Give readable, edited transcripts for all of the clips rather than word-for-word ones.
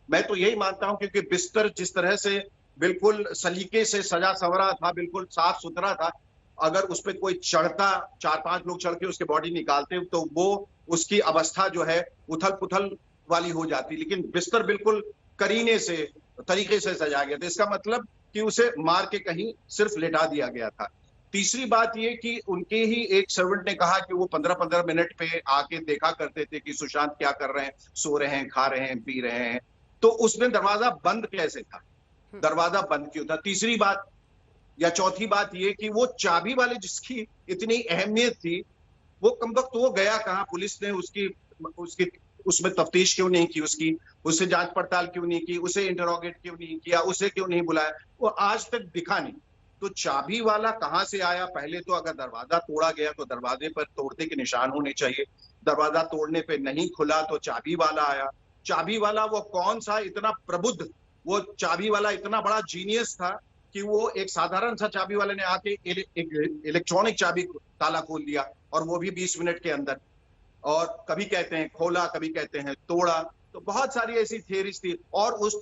मैं तो यही मानता हूं, क्योंकि बिस्तर जिस तरह से बिल्कुल सलीके से सजा संवरा था, बिल्कुल साफ सुथरा था, अगर उस पर कोई चढ़ता, 4-5 लोग चढ़ के उसके बॉडी निकालते, तो वो उसकी अवस्था जो है उथल पुथल वाली हो जाती। लेकिन बिस्तर बिल्कुल करीने से, तरीके से सजाया गया था, इसका मतलब कि उसे मार के कहीं सिर्फ लेटा दिया गया था। तीसरी बात ये कि उनके ही एक सर्वेंट ने कहा कि वो 15-15 मिनट पे आके देखा करते थे कि सुशांत क्या कर रहे हैं, सो रहे हैं, खा रहे हैं, पी रहे हैं। तो उसने दरवाजा बंद कैसे था, दरवाजा बंद क्यों था? तीसरी बात या चौथी बात ये कि वो चाबी वाले जिसकी इतनी अहमियत थी, वो कम वक्त वो गया कहाँ? पुलिस ने उसकी उसकी उसमें तफ्तीश क्यों नहीं की, उसकी उससे जांच पड़ताल क्यों नहीं की, उसे इंटरोगेट क्यों नहीं किया, उसे क्यों नहीं बुलाया? वो आज तक दिखा नहीं। तो चाबी वाला कहां से आया? पहले तो अगर दरवाजा तोड़ा गया तो दरवाजे पर तोड़ने के निशान होने चाहिए। दरवाजा तोड़ने पे नहीं खुला तो चाबी वाला आया। चाबी वाला वो कौन सा इतना प्रबुद्ध, वो चाबी वाला इतना बड़ा जीनियस था कि वो एक साधारण सा चाबी वाले ने आके एक इलेक्ट्रॉनिक चाबी ताला खोल दिया, और वो भी 20 मिनट के अंदर। और कभी कहते हैं खोला, कभी कहते हैं तोड़ा। तो बहुत सारी ऐसी थियरीज थी। और उस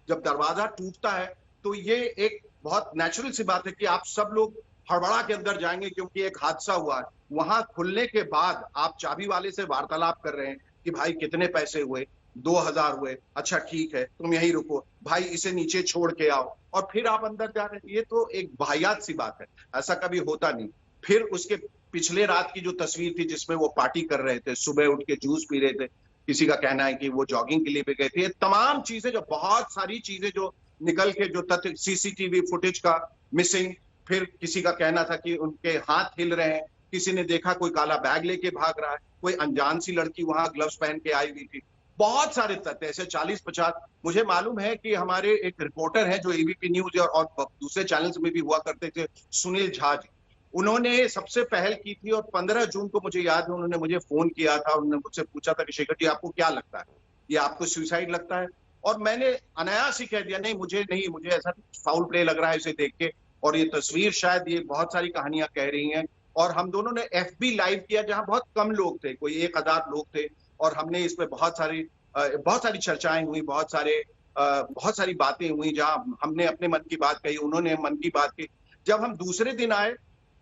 जब दरवाजा टूटता है तो ये एक बहुत नेचुरल सी बात है कि आप सब लोग हड़बड़ा के अंदर जाएंगे, क्योंकि एक हादसा हुआ है। वहां खुलने के बाद आप चाबी वाले से वार्तालाप कर रहे हैं कि भाई कितने पैसे हुए? 2000 हुए। अच्छा ठीक है, तुम यहीं रुको, भाई इसे नीचे छोड़ के आओ, और फिर आप अंदर जा रहे हैं। ये तो एक वाहियात सी बात है, ऐसा कभी होता नहीं। फिर उसके पिछले रात की जो तस्वीर थी जिसमें वो पार्टी कर रहे थे, सुबह उठ के जूस पी रहे थे, किसी का कहना है कि वो जॉगिंग के लिए भी गए थे। ये तमाम चीजें, जो बहुत सारी चीजें जो निकल के, जो तथ्य सीसीटीवी फुटेज का मिसिंग, फिर किसी का कहना था कि उनके हाथ हिल रहे हैं, किसी ने देखा कोई काला बैग लेके भाग रहा है, कोई अनजान सी लड़की वहां ग्लव्स पहन के आई हुई थी। बहुत सारे तथ्य ऐसे 40-50। मुझे मालूम है कि हमारे एक रिपोर्टर हैं जो एबीपी न्यूज और दूसरे चैनल्स में भी हुआ करते थे, सुनील झा जी, उन्होंने सबसे पहल की थी। और 15 जून को मुझे याद है उन्होंने मुझे फोन किया था, उन्होंने मुझसे पूछा था कि शेखर जी आपको क्या लगता है, ये आपको सुसाइड लगता है? और मैंने अनायास ही कह दिया नहीं, मुझे ऐसा फाउल प्ले लग रहा है इसे देख के। और ये तस्वीर शायद ये बहुत सारी कहानियां कह रही हैं। और हम दोनों ने एफबी लाइव किया जहां बहुत कम लोग थे, कोई 1000 लोग थे, और हमने इस पे बहुत सारी चर्चाएं हुई, बहुत सारी बातें हुई, जहां हमने अपने मन की बात कही, उन्होंने मन की बात की। जब हम दूसरे दिन आए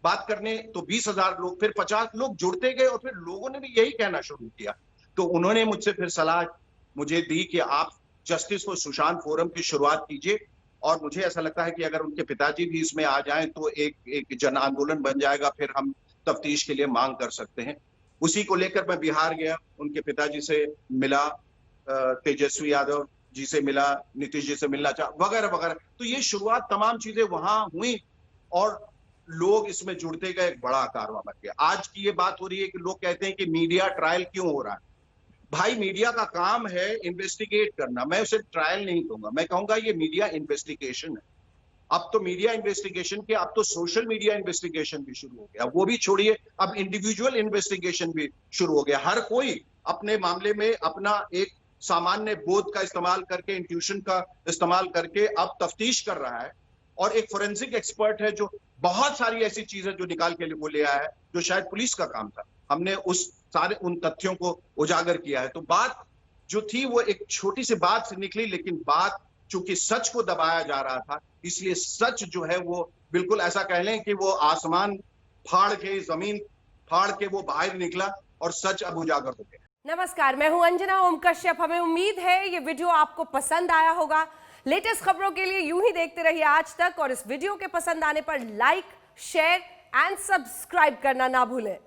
बात करने तो 20,000 लोग, फिर 50 लोग जुड़ते गए, और फिर लोगों ने भी यही कहना शुरू किया। तो उन्होंने मुझसे फिर सलाह मुझे दी कि आप जस्टिस फॉर सुशांत फोरम की शुरुआत कीजिए। और मुझे ऐसा लगता है कि अगर उनके पिताजी भी इसमें आ जाएं तो एक जन आंदोलन बन जाएगा, फिर हम तफ्तीश के लिए मांग कर सकते हैं। उसी को लेकर मैं बिहार गया, उनके पिताजी से मिला, तेजस्वी यादव जी से मिला, नीतीश जी से मिलना चाह, वगैरह वगैरह। तो ये शुरुआत तमाम चीजें वहां हुई, और लोग इसमें जुड़ते गए, एक बड़ा कारवां बन गया। आज की ये बात हो रही है कि लोग कहते हैं कि मीडिया ट्रायल क्यों हो रहा है। भाई मीडिया का काम है इन्वेस्टिगेट करना, मैं उसे ट्रायल नहीं कहूंगा, मैं कहूंगा ये मीडिया इन्वेस्टिगेशन है। अब तो मीडिया इन्वेस्टिगेशन के, अब तो सोशल मीडिया इन्वेस्टिगेशन भी शुरू हो गया, वो भी छोड़िए, अब इंडिविजुअल इन्वेस्टिगेशन भी शुरू हो गया। हर कोई अपने मामले में अपना एक सामान्य बोध का इस्तेमाल करके, इंट्यूशन का इस्तेमाल करके अब तफ्तीश कर रहा है। और एक फोरेंसिक एक्सपर्ट है जो बहुत सारी ऐसी चीजें जो निकाल के वो ले आया है, जो शायद पुलिस का काम था। हमने उस सारे उन तथ्यों को उजागर किया है। तो बात जो थी वो एक छोटी सी बात से निकली, लेकिन बात चूंकि सच को दबाया जा रहा था, इसलिए सच जो है वो बिल्कुल ऐसा कह लें कि वो आसमान फाड़ के, जमीन फाड़ के वो बाहर निकला, और सच अब उजागर हो गया। नमस्कार, मैं हूं अंजना ओम कश्यप। हमें उम्मीद है ये वीडियो आपको पसंद आया होगा। लेटेस्ट खबरों के लिए यूं ही देखते रहिए आज तक, और इस वीडियो के पसंद आने पर लाइक, शेयर एंड सब्सक्राइब करना ना भूलें।